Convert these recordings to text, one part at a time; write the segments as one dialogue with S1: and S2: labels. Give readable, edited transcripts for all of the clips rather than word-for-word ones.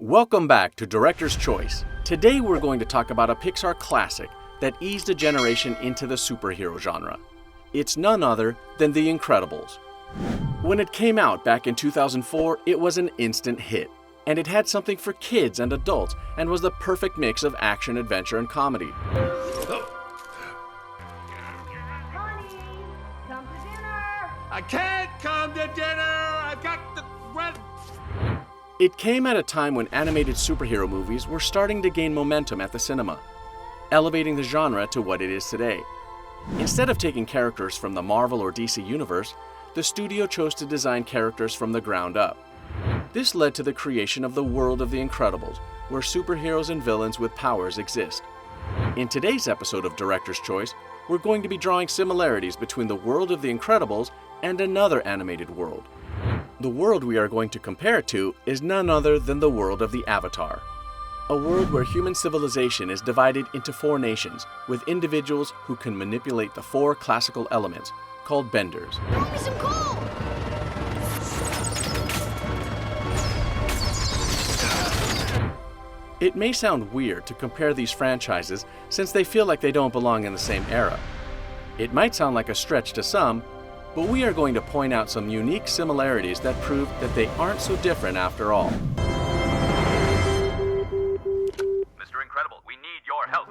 S1: Welcome back to Director's Choice. Today we're going to talk about a Pixar classic that eased a generation into the superhero genre. It's none other than The Incredibles. When it came out back in 2004, it was an instant hit, and it had something for kids and adults and was the perfect mix of action, adventure, and comedy.
S2: Honey, come to dinner!
S3: I can't come to dinner! I've got the red...
S1: It came at a time when animated superhero movies were starting to gain momentum at the cinema, elevating the genre to what it is today. Instead of taking characters from the Marvel or DC universe, the studio chose to design characters from the ground up. This led to the creation of the world of The Incredibles, where superheroes and villains with powers exist. In today's episode of Director's Choice, we're going to be drawing similarities between the world of The Incredibles and another animated world. The world we are going to compare it to is none other than the world of the Avatar. A world where human civilization is divided into 4 nations, with individuals who can manipulate the 4 classical elements, called benders.
S2: Throw me some coal!
S1: It may sound weird to compare these franchises since they feel like they don't belong in the same era. It might sound like a stretch to some, but we are going to point out some unique similarities that prove that they aren't so different after all.
S4: Mr. Incredible, we need your help.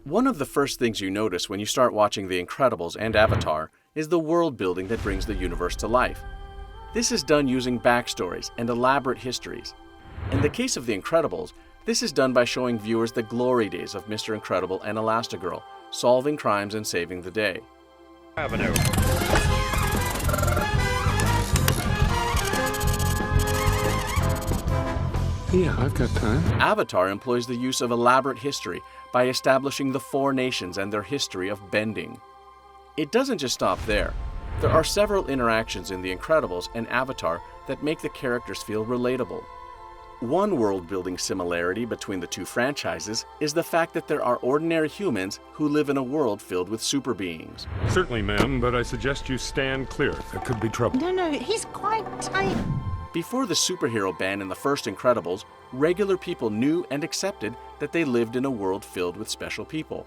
S1: One of the first things you notice when you start watching The Incredibles and Avatar is the world building that brings the universe to life. This is done using backstories and elaborate histories. In the case of The Incredibles, this is done by showing viewers the glory days of Mr. Incredible and Elastigirl, solving crimes and saving the day.
S3: Avenue.
S5: Yeah, I've got time.
S1: Avatar employs the use of elaborate history by establishing the 4 nations and their history of bending. It doesn't just stop there. There are several interactions in The Incredibles and Avatar that make the characters feel relatable. One world-building similarity between the 2 franchises is the fact that there are ordinary humans who live in a world filled with super beings.
S5: Certainly, ma'am, but I suggest you stand clear. There could be trouble.
S2: No, he's quite tight.
S1: Before the superhero ban in the first Incredibles, regular people knew and accepted that they lived in a world filled with special people.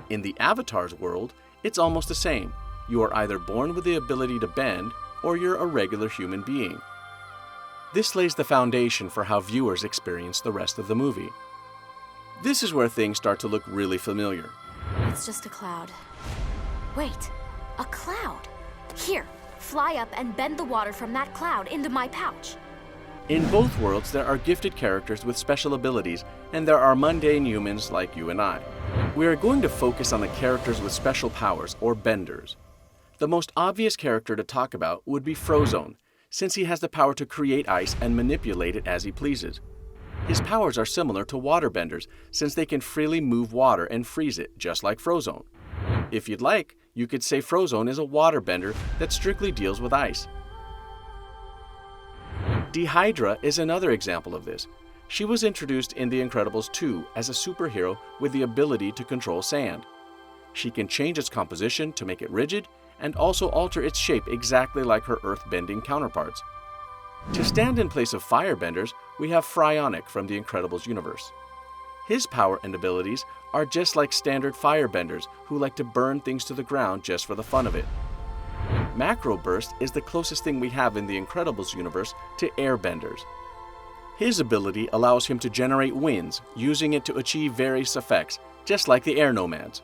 S1: In the Avatar's world, it's almost the same. You are either born with the ability to bend, or you're a regular human being. This lays the foundation for how viewers experience the rest of the movie. This is where things start to look really familiar.
S6: It's just a cloud. Wait, a cloud? Here, fly up and bend the water from that cloud into my pouch.
S1: In both worlds, there are gifted characters with special abilities, and there are mundane humans like you and I. We are going to focus on the characters with special powers, or benders. The most obvious character to talk about would be Frozone, since he has the power to create ice and manipulate it as he pleases. His powers are similar to waterbenders, since they can freely move water and freeze it, just like Frozone. If you'd like, you could say Frozone is a waterbender that strictly deals with ice. Dehydra is another example of this. She was introduced in The Incredibles 2 as a superhero with the ability to control sand. She can change its composition to make it rigid, and also alter its shape exactly like her earth-bending counterparts. To stand in place of firebenders, we have Phryonic from the Incredibles universe. His power and abilities are just like standard firebenders who like to burn things to the ground just for the fun of it. Macro Burst is the closest thing we have in the Incredibles universe to airbenders. His ability allows him to generate winds, using it to achieve various effects, just like the Air Nomads.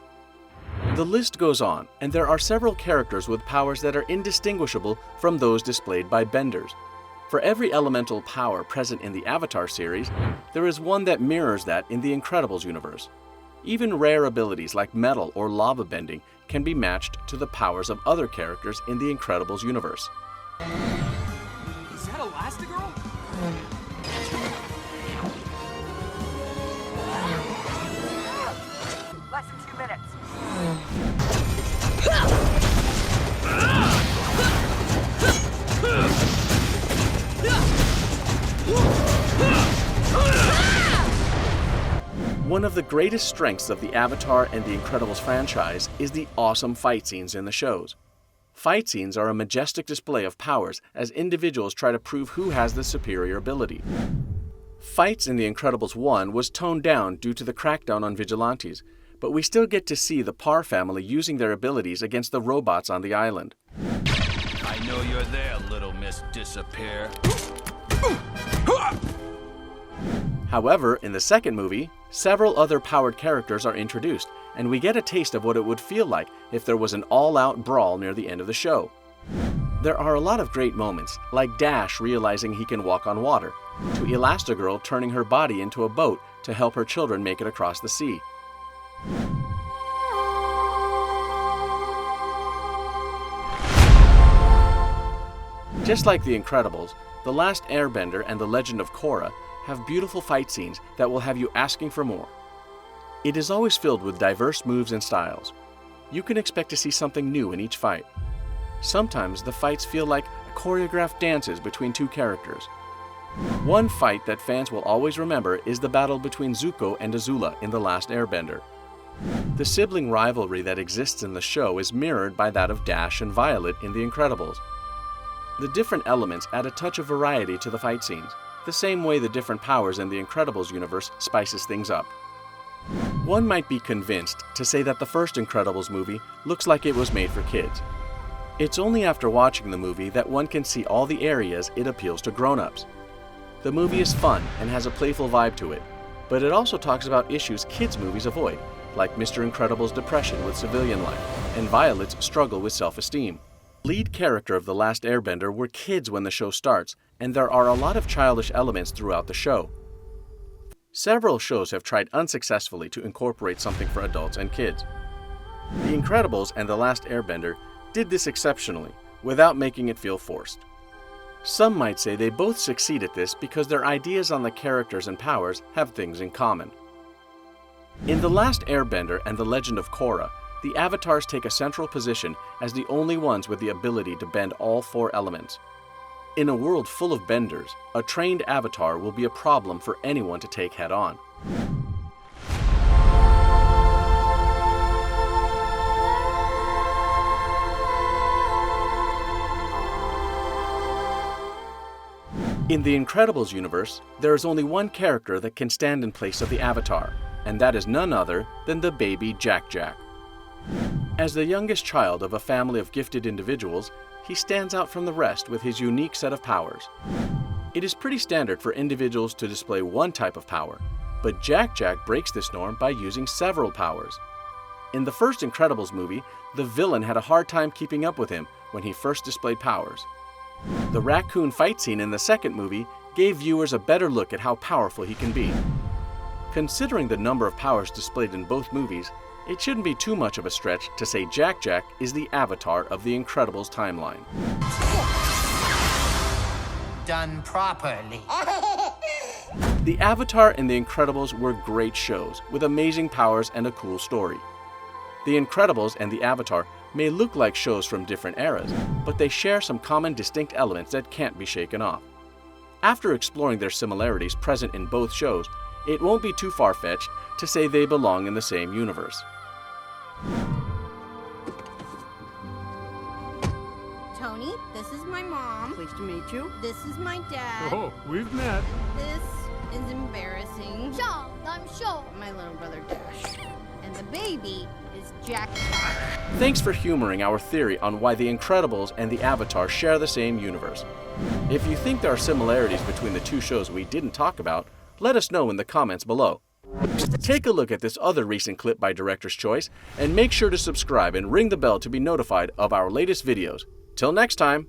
S1: The list goes on, and there are several characters with powers that are indistinguishable from those displayed by benders. For every elemental power present in the Avatar series, there is one that mirrors that in the Incredibles universe. Even rare abilities like metal or lava bending can be matched to the powers of other characters in the Incredibles universe.
S3: Is that Elastigirl?
S2: Less than 2 minutes.
S1: One of the greatest strengths of the Avatar and the Incredibles franchise is the awesome fight scenes in the shows. Fight scenes are a majestic display of powers as individuals try to prove who has the superior ability. Fights in The Incredibles 1 was toned down due to the crackdown on vigilantes, but we still get to see the Parr family using their abilities against the robots on the island.
S3: I know you're there, little Miss Disappear.
S1: However, in the second movie, several other powered characters are introduced, and we get a taste of what it would feel like if there was an all-out brawl near the end of the show. There are a lot of great moments, like Dash realizing he can walk on water, to Elastigirl turning her body into a boat to help her children make it across the sea. Just like The Incredibles, The Last Airbender and The Legend of Korra have beautiful fight scenes that will have you asking for more. It is always filled with diverse moves and styles. You can expect to see something new in each fight. Sometimes the fights feel like choreographed dances between two characters. One fight that fans will always remember is the battle between Zuko and Azula in The Last Airbender. The sibling rivalry that exists in the show is mirrored by that of Dash and Violet in The Incredibles. The different elements add a touch of variety to the fight scenes, the same way the different powers in the Incredibles universe spices things up. One might be convinced to say that the first Incredibles movie looks like it was made for kids. It's only after watching the movie that one can see all the areas it appeals to grown-ups. The movie is fun and has a playful vibe to it, but it also talks about issues kids' movies avoid, like Mr. Incredible's depression with civilian life and Violet's struggle with self-esteem. Lead character of The Last Airbender were kids when the show starts, and there are a lot of childish elements throughout the show. Several shows have tried unsuccessfully to incorporate something for adults and kids. The Incredibles and The Last Airbender did this exceptionally, without making it feel forced. Some might say they both succeed at this because their ideas on the characters and powers have things in common. In The Last Airbender and The Legend of Korra, the avatars take a central position as the only ones with the ability to bend all four elements. In a world full of benders, a trained avatar will be a problem for anyone to take head-on. In the Incredibles universe, there is only one character that can stand in place of the Avatar, and that is none other than the baby Jack Jack. As the youngest child of a family of gifted individuals, he stands out from the rest with his unique set of powers. It is pretty standard for individuals to display one type of power, but Jack Jack breaks this norm by using several powers. In the first Incredibles movie, the villain had a hard time keeping up with him when he first displayed powers. The raccoon fight scene in the second movie gave viewers a better look at how powerful he can be. Considering the number of powers displayed in both movies, it shouldn't be too much of a stretch to say Jack Jack is the avatar of the Incredibles timeline.
S7: Done properly.
S1: The Avatar and The Incredibles were great shows with amazing powers and a cool story. The Incredibles and The Avatar may look like shows from different eras, but they share some common distinct elements that can't be shaken off. After exploring their similarities present in both shows, it won't be too far-fetched to say they belong in the same universe.
S8: Tony, this is my mom. Pleased to meet you. This is my dad.
S5: Oh, we've met.
S8: This is embarrassing.
S2: Show, I'm show.
S8: My little brother Dash. And the baby is Jack.
S1: Thanks for humoring our theory on why The Incredibles and The Avatar share the same universe. If you think there are similarities between the two shows we didn't talk about, let us know in the comments below. Take a look at this other recent clip by Director's Choice, and make sure to subscribe and ring the bell to be notified of our latest videos. Till next time!